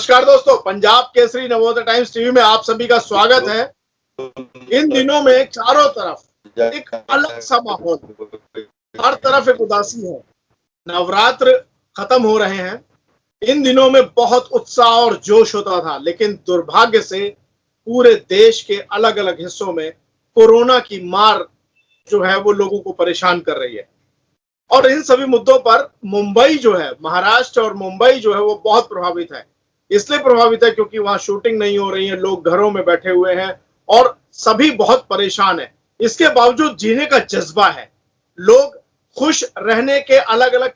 नमस्कार दोस्तों, Punjab Kesari Navodaya times TV में आप सभी का स्वागत है। इन दिनों में चारों तरफ एक अलग सा माहौल, हर तरफ एक उदासी है। नवरात्र खत्म हो रहे हैं। इन दिनों में बहुत उत्साह और जोश होता था, लेकिन दुर्भाग्य से पूरे देश के अलग अलग हिस्सों में कोरोना की मार जो है वो लोगों को परेशान कर रही है। और इन सभी मुद्दों पर मुंबई जो है, महाराष्ट्र और मुंबई जो है वो बहुत प्रभावित है। इसलिए प्रभावित है क्योंकि वहां शूटिंग नहीं हो रही है, लोग घरों में बैठे हुए हैं और सभी बहुत परेशान है। इसके बावजूद जीने का जज्बा है। लोग खुश रहने के अलग अलग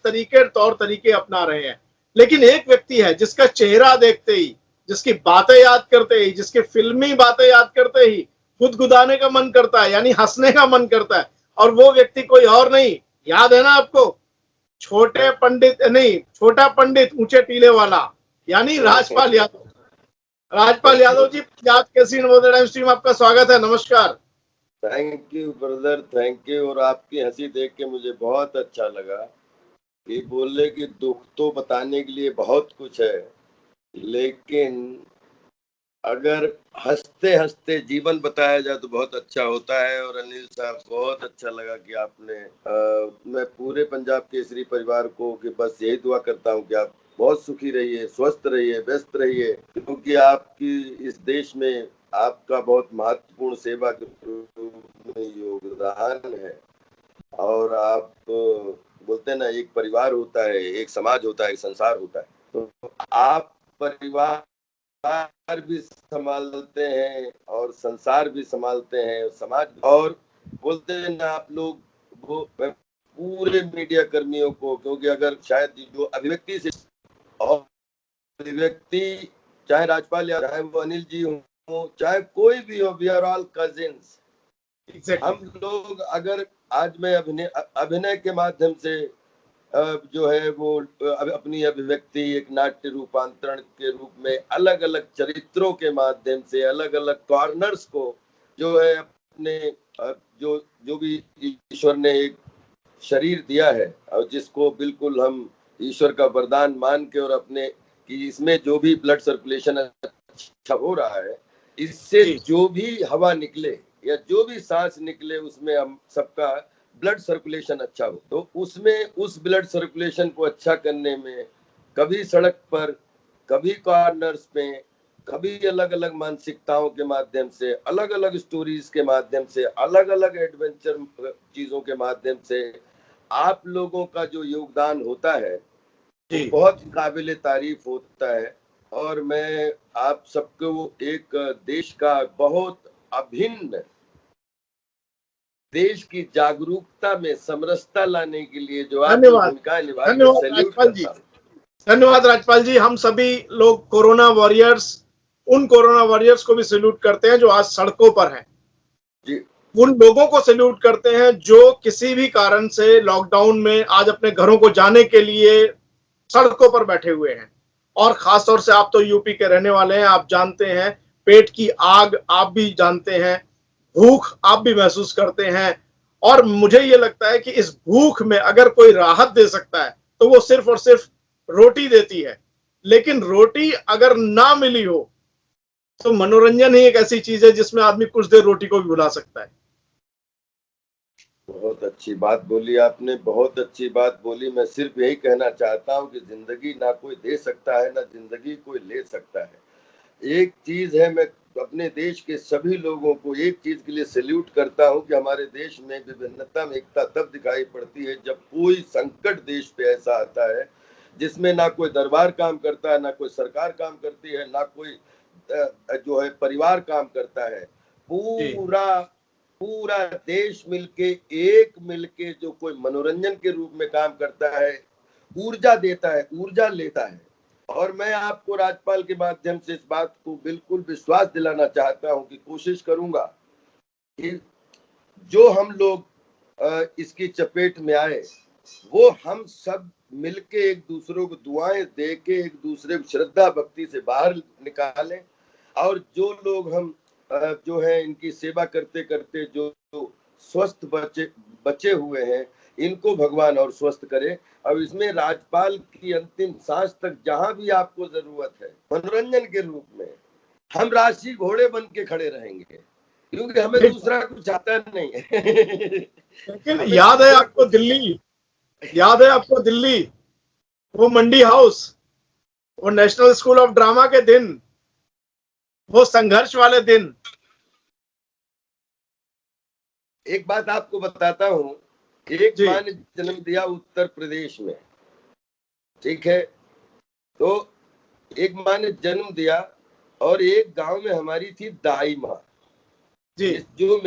तौर तरीके अपना रहे हैं। लेकिन एक व्यक्ति है जिसका चेहरा देखते ही, जिसकी बातें याद करते ही, जिसकी फिल्मी बातें याद करते ही गुदगुदाने का मन करता है, यानी हंसने का मन करता है। और वो व्यक्ति कोई और नहीं, याद है ना आपको, छोटा पंडित ऊंचे टीले वाला, यानी राजपाल यादव। राजपाल यादव जी, पंजाब केसरी नवोदय टाइम्स टीम आपका स्वागत है। नमस्कार। Thank you brother, thank you. और आपकी हंसी देख के मुझे बहुत अच्छा लगा। ये बोले कि दुख तो बताने के लिए बहुत कुछ है, लेकिन अगर हंसते हंसते जीवन बताया जाए तो बहुत अच्छा होता है। और अनिल साहब, बहुत अच्छा लगा कि आपने मैं पूरे पंजाब केसरी परिवार को कि बस यही दुआ करता हूँ कि आप बहुत सुखी रहिए, स्वस्थ रहिए, व्यस्त रहिए, क्योंकि आपकी इस देश में आपका बहुत महत्वपूर्ण सेवा के रूप में योगदान है। और आप बोलते हैं ना, एक परिवार होता है, एक समाज होता है, एक संसार होता है। तो आप परिवार भी संभालते हैं और संसार भी संभालते हैं, समाज। और बोलते हैं ना आप लोग, वो पूरे मीडिया कर्मियों को, क्योंकि अगर शायद जो अभिव्यक्ति से और अभिव्यक्ति, चाहे राजपाल या चाहे वो अनिल जी हो, चाहे कोई भी हो, वी आर ऑल कजिन्स। हम लोग अगर आज मैं अभिनय के माध्यम से जो है वो अपनी अभिव्यक्ति एक नाट्य रूपांतरण के रूप में अलग अलग चरित्रों के माध्यम से अलग अलग कॉर्नर्स को जो है अपने जो भी ईश्वर ने एक शरीर दिया है और जिसको बिल्कुल हम ईश्वर का वरदान मान के और अपने कि इसमें जो भी ब्लड सर्कुलेशन अच्छा हो रहा है, इससे जो भी हवा निकले या जो भी सांस निकले, उसमें हम सबका ब्लड सर्कुलेशन अच्छा हो। तो उसमें उस ब्लड सर्कुलेशन को अच्छा करने में कभी सड़क पर, कभी कॉर्नर्स में, कभी अलग अलग मानसिकताओं के माध्यम से, अलग अलग स्टोरीज के माध्यम से, अलग अलग एडवेंचर चीजों के माध्यम से आप लोगों का जो योगदान होता है वो बहुत काबिल तारीफ होता है। और मैं आप सबको एक देश का बहुत अभिन्न, देश की जागरूकता में समरसता लाने के लिए जो आप भूमिका निभा रहे हैं, सैल्यूट करता हूं। धन्यवाद राजपाल जी। हम सभी लोग कोरोना वॉरियर्स, उन कोरोना वॉरियर्स को भी सैल्यूट करते हैं जो आज सड़कों पर हैं जी। उन लोगों को सैल्यूट करते हैं जो किसी भी कारण से लॉकडाउन में आज अपने घरों को जाने के लिए सड़कों पर बैठे हुए हैं। और खासतौर से आप तो यूपी के रहने वाले हैं, आप जानते हैं पेट की आग आप भी जानते हैं, भूख आप भी महसूस करते हैं। और मुझे ये लगता है कि इस भूख में अगर कोई राहत दे सकता है तो वो सिर्फ और सिर्फ रोटी देती है। लेकिन रोटी अगर ना मिली हो तो मनोरंजन ही एक ऐसी चीज है जिसमें आदमी कुछ देर रोटी को भी भुला सकता है। बहुत अच्छी बात बोली आपने, बहुत अच्छी बात बोली। मैं सिर्फ यही कहना चाहता हूँ कि जिंदगी ना कोई दे सकता है, ना जिंदगी कोई ले सकता है। एक चीज है, मैं अपने देश के सभी लोगों को एक चीज के लिए सैल्यूट करता हूँ कि हमारे देश में विभिन्नता में एकता तब दिखाई पड़ती है जब कोई संकट देश पे ऐसा आता है जिसमें ना कोई दरबार काम करता है, ना कोई सरकार काम करती है, ना कोई जो है परिवार काम करता है। पूरा देश मिलके जो कोई मनोरंजन के रूप में काम करता है, ऊर्जा देता है, ऊर्जा लेता है। और मैं आपको राजपाल के माध्यम से इस बात को बिल्कुल विश्वास दिलाना चाहता हूं कि कोशिश करूंगा कि जो हम लोग इसकी चपेट में आए वो हम सब मिलके एक दूसरे को दुआएं दे के एक दूसरे को श्रद्धा भक्ति से बाहर निकालें। और जो लोग हम जो है इनकी सेवा करते करते जो स्वस्थ बचे हुए हैं, इनको भगवान और स्वस्थ करे। अब इसमें राज्यपाल की अंतिम सांस तक जहां भी आपको जरूरत है मनोरंजन के रूप में, हम राशि घोड़े बन के खड़े रहेंगे, क्योंकि हमें दूसरा कुछ आता नहीं है। लेकिन याद है आपको दिल्ली, याद है आपको दिल्ली, वो मंडी हाउस, वो नेशनल स्कूल ऑफ ड्रामा के दिन, वो संघर्ष वाले दिन। एक बात आपको बताता हूँ, एक माँ ने जन्म दिया उत्तर प्रदेश में, ठीक है, तो एक माँ ने जन्म दिया और एक गांव में हमारी थी दाई माँ जी, जो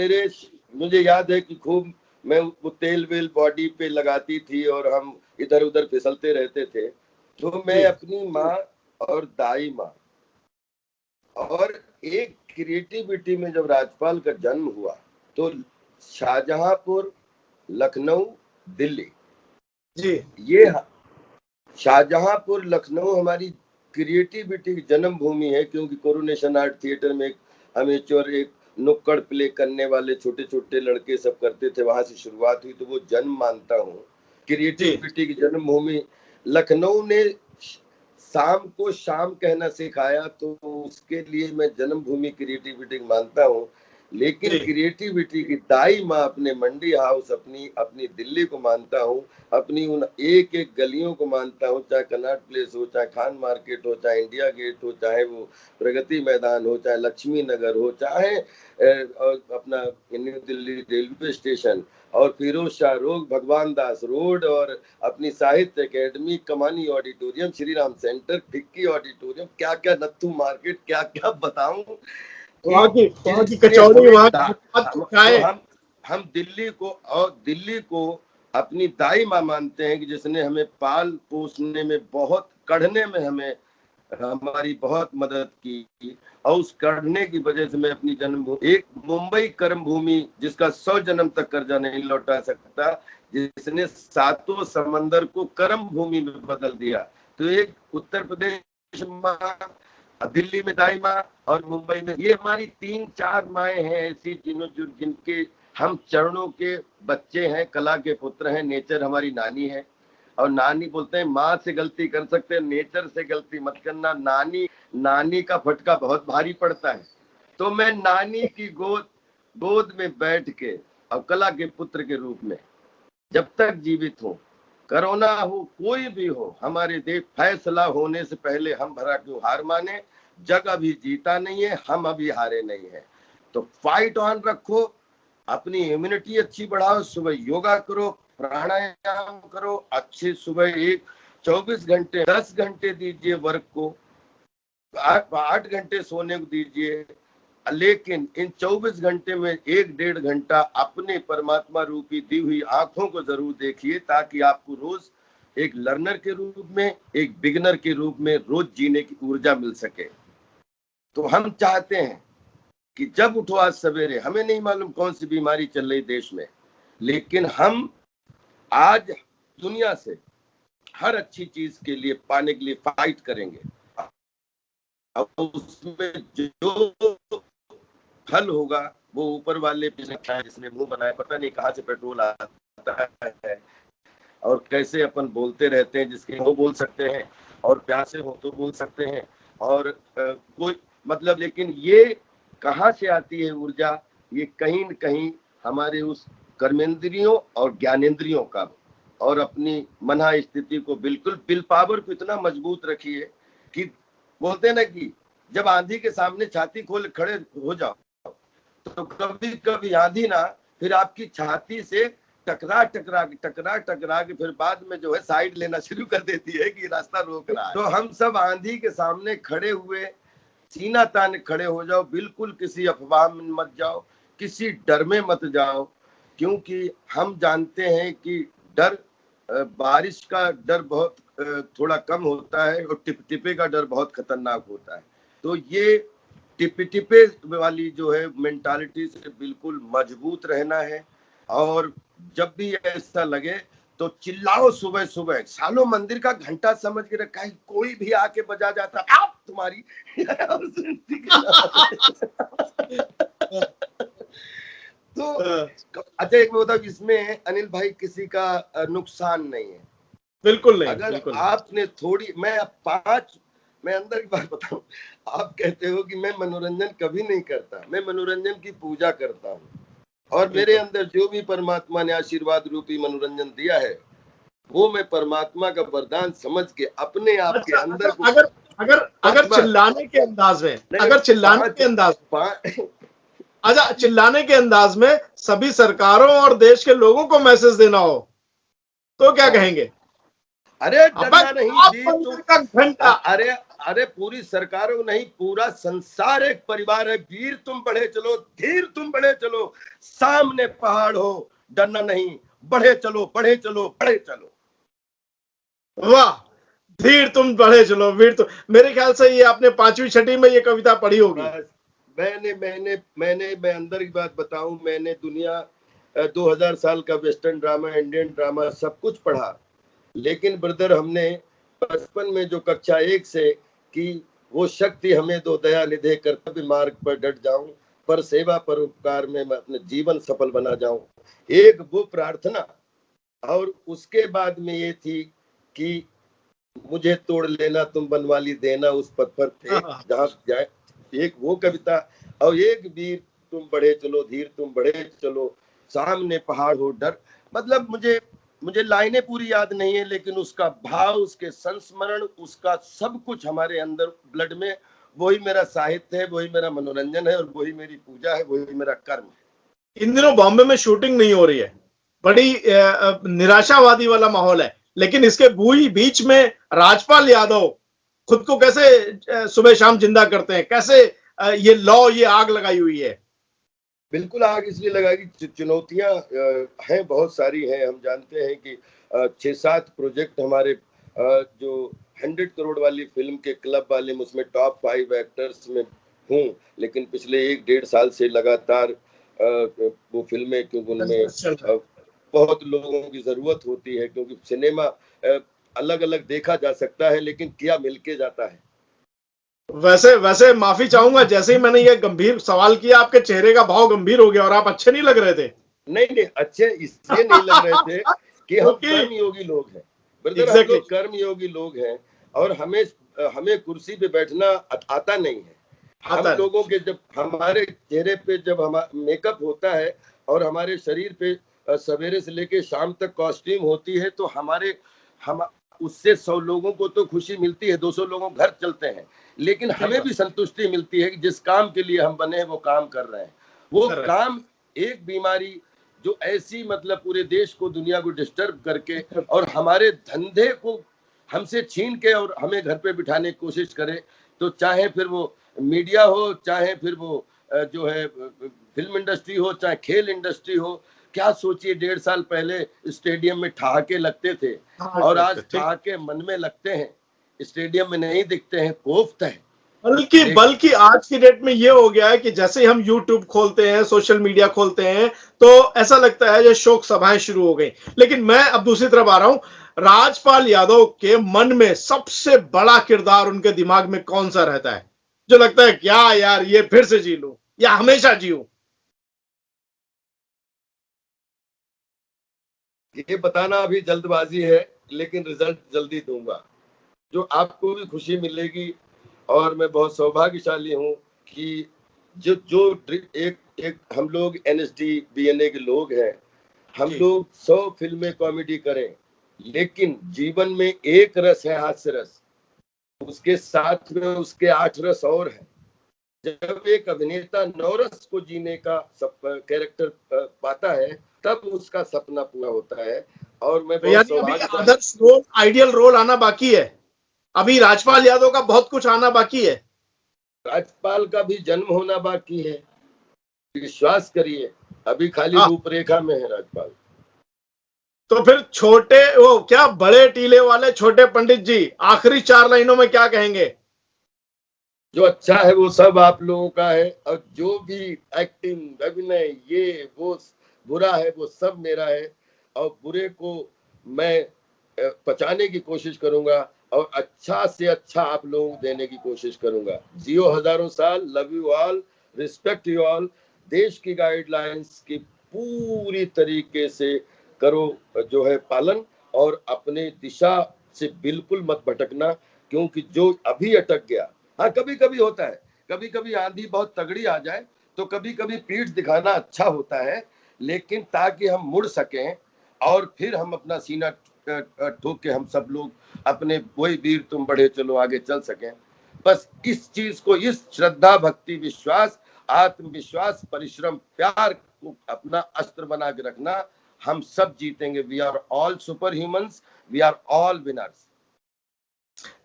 मुझे याद है कि खूब मैं वो तेल वेल बॉडी पे लगाती थी और हम इधर उधर फिसलते रहते थे। तो मैं अपनी माँ और दाई माँ और एक क्रिएटिविटी में जब राज्यपाल का जन्म हुआ तो शाहजहांपुर, लखनऊ, दिल्ली जी, ये शाहजहांपुर लखनऊ हमारी क्रिएटिविटी की जन्म भूमि है, क्योंकि कोरोनेशन आर्ट थिएटर में एक अमेच्योर, एक नुक्कड़ प्ले करने वाले छोटे छोटे लड़के सब करते थे, वहां से शुरुआत हुई। तो वो जन्म मानता हूँ, क्रिएटिविटी की जन्म भूमि। लखनऊ ने शाम को शाम कहना सिखाया, तो उसके लिए मैं जन्मभूमि क्रिएटिविटी मानता हूँ। लेकिन क्रिएटिविटी की दाई माँ अपने मंडी हाउस, अपनी दिल्ली को मानता हूँ, अपनी उन एक एक गलियों को मानता हूँ, चाहे कनॉट प्लेस हो, चाहे खान मार्केट हो, चाहे इंडिया गेट हो, चाहे वो प्रगति मैदान हो, चाहे लक्ष्मी नगर हो, चाहे अपना न्यू दिल्ली रेलवे स्टेशन और फिरोज शाह रोड, भगवान दास रोड और अपनी साहित्य एकेडमी, कमानी auditorium, Shri Ram centre, FICCI auditorium, क्या क्या नत्थू मार्केट, क्या क्या बताऊं। वहाँ की कचौड़ी, हम दिल्ली को अपनी दाई माँ मानते हैं कि जिसने हमें पाल पोसने में, बहुत कढ़ने में हमें हमारी बहुत मदद की, और उस करने की वजह से मैं अपनी जन्मभूमि, एक मुंबई कर्म भूमि जिसका 100 जन्म तक कर्जा नहीं लौटा सकता, जिसने 7 समंदर को कर्म भूमि में बदल दिया। तो एक उत्तर प्रदेश माँ, दिल्ली में दाई माँ और मुंबई में, ये हमारी 3-4 माएँ हैं ऐसी जिनके हम चरणों के बच्चे हैं, कला के पुत्र हैं। नेचर हमारी नानी है, और नानी बोलते हैं माँ से गलती कर सकते हैं, नेचर से गलती मत करना। नानी का फटका बहुत भारी पड़ता है। तो मैं नानी की गोद में बैठ के और कला के पुत्र के रूप में जब तक जीवित हूँ, कोरोना हो कोई भी हो, हमारे देश फैसला होने से पहले हम भरा क्यों हार माने। जग अभी जीता नहीं है, हम अभी हारे नहीं है। तो फाइट ऑन रखो, अपनी इम्यूनिटी अच्छी बढ़ाओ, सुबह योगा करो, प्राणायाम करो, अच्छे सुबह 24 घंटे 10 घंटे दीजिए वर्क को, 8 घंटे सोने को दीजिए, लेकिन इन 24 घंटे में 1-1.5 घंटा अपने परमात्मा रूपी दी हुई आंखों को जरूर देखिए, ताकि आपको रोज एक लर्नर के रूप में, एक बिगिनर के रूप में रोज जीने की ऊर्जा मिल सके। तो हम चाहते हैं कि जब उठो आज सवेरे, हमें नहीं मालूम कौन सी बीमारी चल रही देश में, लेकिन हम आज दुनिया से हर अच्छी चीज के लिए पाने के लिए फाइट करेंगे। उसमें जो फल होगा वो ऊपर वाले जिसने मुंह बनाया, पता नहीं कहाँ से पेट्रोल आता है और कैसे अपन बोलते रहते हैं, जिसके वो बोल सकते हैं और प्यासे हो तो बोल सकते हैं, और कोई मतलब, लेकिन ये कहाँ से आती है ऊर्जा, ये कहीं न कहीं हमारे उस कर्मेंद्रियों और ज्ञानेंद्रियों का, और अपनी मना स्थिति को बिल्कुल विल पावर को इतना मजबूत रखिए कि बोलते हैं ना कि जब आंधी के सामने छाती खोल खड़े हो जाओ, तो कभी कभी आंधी ना फिर आपकी छाती से टकरा के फिर बाद में जो है साइड लेना शुरू कर देती है कि रास्ता रोक रहा है। तो हम सब आंधी के सामने खड़े हुए सीना तान खड़े हो जाओ, बिल्कुल किसी अफवाह में मत जाओ, किसी डर में मत जाओ, क्योंकि हम जानते हैं कि डर, बारिश का डर बहुत थोड़ा कम होता है और टिप टिपे का डर बहुत खतरनाक होता है। तो ये टिपे टिपे वाली जो है मेंटालिटी से बिल्कुल मजबूत रहना है, और जब भी ऐसा लगे तो चिल्लाओ सुबह सुबह, सालों मंदिर का घंटा समझ के रखा है, कोई भी आके बजा जाता आप तुम्हारी तो अच्छा एक मैं बताऊं, इसमें अनिल भाई किसी का नुकसान नहीं है, बिल्कुल नहीं, अगर बिल्कुल आपने थोड़ी, मैं अंदर की बात बताऊं, आप कहते हो कि मैं मनोरंजन कभी नहीं करता, मैं मनोरंजन की पूजा करता हूँ, और मेरे अंदर जो भी परमात्मा ने आशीर्वाद रूपी मनोरंजन दिया है, वो मैं परमात्मा का वरदान समझ के अपने आप के अच्छा, अंदर को अगर अगर अगर चिल्लाने के अंदाज में, अगर चिल्लाने के अंदाज में, अच्छा चिल्लाने के अंदाज में सभी सरकारों और देश के लोगों को मैसेज देना हो तो क्या कहेंगे? अरे अबे डरना नहीं आप जी, मंदिर का घंटा। अरे अरे पूरी सरकारों नहीं, पूरा संसार एक परिवार है। वीर तुम बढ़े चलो, धीर तुम बढ़े चलो, सामने पहाड़ हो डरना नहीं, बढ़े चलो बढ़े चलो बढ़े चलो। वाह, धीर तुम बढ़े चलो, वीर तुम, मेरे ख्याल से ये आपने 5वीं 6वीं में ये कविता पढ़ी होगी। बस मैं अंदर की बात बताऊं, मैंने दुनिया 2000 साल का वेस्टर्न ड्रामा, इंडियन ड्रामा सब कुछ पढ़ा, लेकिन ब्रदर हमने बचपन में जो कक्षा 1 से कि वो शक्ति हमें दो दया निधे, कर्तव्य मार्ग पर डट जाऊं, पर सेवा पर उपकार में मैं अपने जीवन सफल बना जाऊं, एक वो प्रार्थना, और उसके बाद में ये थी कि मुझे तोड़ लेना तुम बनवाली देना उस पथ पर थे जहां जाए, एक वो कविता, और एक वीर तुम बढ़े चलो, धीर तुम बढ़े चलो, सामने पहाड़ हो डर, मतलब मुझे लाइनें पूरी याद नहीं है, लेकिन उसका भाव, उसके संस्मरण, उसका सब कुछ हमारे अंदर ब्लड में, वही मेरा साहित्य है, वही मेरा मनोरंजन है, और वही मेरी पूजा है, वही मेरा कर्म है। इन दिनों बॉम्बे में शूटिंग नहीं हो रही है, बड़ी निराशावादी वाला माहौल है, लेकिन इसके बीच में राजपाल यादव खुद को कैसे सुबह शाम जिंदा करते हैं, कैसे ये लॉ, ये आग लगाई हुई है। बिल्कुल आग इसलिए लगाई, चुनौतियां हैं, बहुत सारी हैं। हम जानते हैं कि 6-7 प्रोजेक्ट हमारे जो 100 करोड़ वाली फिल्म के क्लब वाले, उसमें टॉप 5 एक्टर्स में हूँ, लेकिन पिछले 1-1.5 साल से लगातार वो फिल्में, क्योंकि उनमें बहुत लोगों की जरूरत होती है, क्योंकि सिनेमा अलग अलग देखा जा सकता है, लेकिन क्या मिलके जाता है। वैसे माफी चाहूंगा, जैसे ही मैंने ये गंभीर सवाल किया आपके चेहरे का भाव गंभीर हो गया और आप अच्छे नहीं लग रहे थे। नहीं अच्छे इसलिए नहीं लग रहे थे कि हम कर्म योगी लोग हैं ब्रदर, हम लोग कर्म योगी लोग हैं, और हमें कुर्सी पे बैठना आता नहीं है। हम लोगों के जब हमारे चेहरे पे जब मेकअप होता है और हमारे शरीर पे सवेरे से लेके शाम तक कॉस्ट्यूम होती है, तो हम उससे 100 लोगों को तो खुशी मिलती है, 200 लोगों घर चलते हैं, लेकिन हमें भी संतुष्टि मिलती है कि जिस काम के लिए हम बने हैं वो काम कर रहे हैं। वो काम, एक बीमारी जो ऐसी मतलब पूरे देश को, दुनिया को डिस्टर्ब करके और हमारे धंधे को हमसे छीन के और हमें घर पे बिठाने की कोशिश करे, तो चाहे फिर वो मीडिया हो, चाहे फिर वो जो है फिल्म इंडस्ट्री हो, चाहे खेल इंडस्ट्री हो, क्या सोचिए 1.5 साल पहले स्टेडियम में ठहाके लगते थे, और आज ठहाके मन में लगते हैं, स्टेडियम में नहीं दिखते हैं, कोफ्त है। बल्कि आज की डेट में ये हो गया है कि जैसे ही हम YouTube खोलते हैं, सोशल मीडिया खोलते हैं, तो ऐसा लगता है ये शोक सभाएं शुरू हो गई। लेकिन मैं अब दूसरी तरफ आ रहा हूं, राजपाल यादव के मन में सबसे बड़ा किरदार उनके दिमाग में कौन सा रहता है, जो लगता है क्या यार ये फिर से जी लूं या हमेशा जीऊं? ये बताना अभी जल्दबाजी है, लेकिन रिजल्ट जल्दी दूंगा, जो आपको भी खुशी मिलेगी। और मैं बहुत सौभाग्यशाली हूँ कि जो एक हम लोग NSD BNA के लोग हैं, हम लोग 100 फिल्में कॉमेडी करें, लेकिन जीवन में एक रस है, हास्य रस, उसके साथ में उसके 8 रस और हैं। जब एक अभिनेता 9 रस को जीने का कैरेक्टर पाता है, तब उसका सपना पूरा होता है। और मैं बहुत आदर्श रोल, आइडियल रोल आना बाकी है, अभी राजपाल यादव का बहुत कुछ आना बाकी है, राजपाल का भी जन्म होना बाकी है, विश्वास करिए, अभी खाली रूपरेखा में है राजपाल। तो फिर छोटे, वो क्या बड़े टीले वाले छोटे पंडित जी, आखिरी 4 लाइनों में क्या कहेंगे? जो अच्छा है वो सब आप लोगों का है, और जो भी एक्टिंग, अभिनय, ये वो बुरा है वो सब मेरा है, और बुरे को मैं पचाने की कोशिश करूंगा, और अच्छा से अच्छा आप लोगों को देने की कोशिश करूंगा। जियो हजारों साल, love you all, respect you all, देश की गाइडलाइंस की पूरी तरीके से करो जो है पालन, और अपने दिशा से बिल्कुल मत भटकना, क्योंकि जो अभी अटक गया, हाँ कभी कभी होता है, कभी कभी आंधी बहुत तगड़ी आ जाए तो कभी कभी पीठ दिखाना अच्छा होता है, लेकिन ताकि हम मुड़ सकें और फिर हम अपना सीना ठोक के हम सब लोग अपने वही वीर तुम बढ़े चलो आगे चल सकें। बस इस चीज को, इस श्रद्धा भक्ति विश्वास आत्मविश्वास परिश्रम प्यार को अपना अस्त्र बना के रखना, हम सब जीतेंगे। We are all super humans, we are all winners.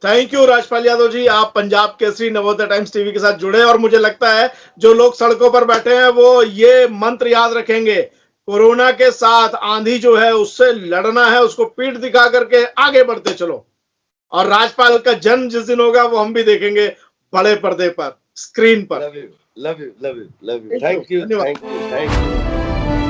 Thank you Rajpal Yadav ji, आप पंजाब केसरी नवोदय टाइम्स टीवी के साथ जुड़े, और मुझे लगता है जो लोग सड़कों पर बैठे हैं वो ये मंत्र याद रखेंगे, कोरोना के साथ आंधी जो है उससे लड़ना है, उसको पीठ दिखा करके आगे बढ़ते चलो। और राजपाल का जन्म जिस दिन होगा वो हम भी देखेंगे बड़े पर्दे पर, स्क्रीन पर। Love you, love you, love you, love you, thank you, thank you, thank you.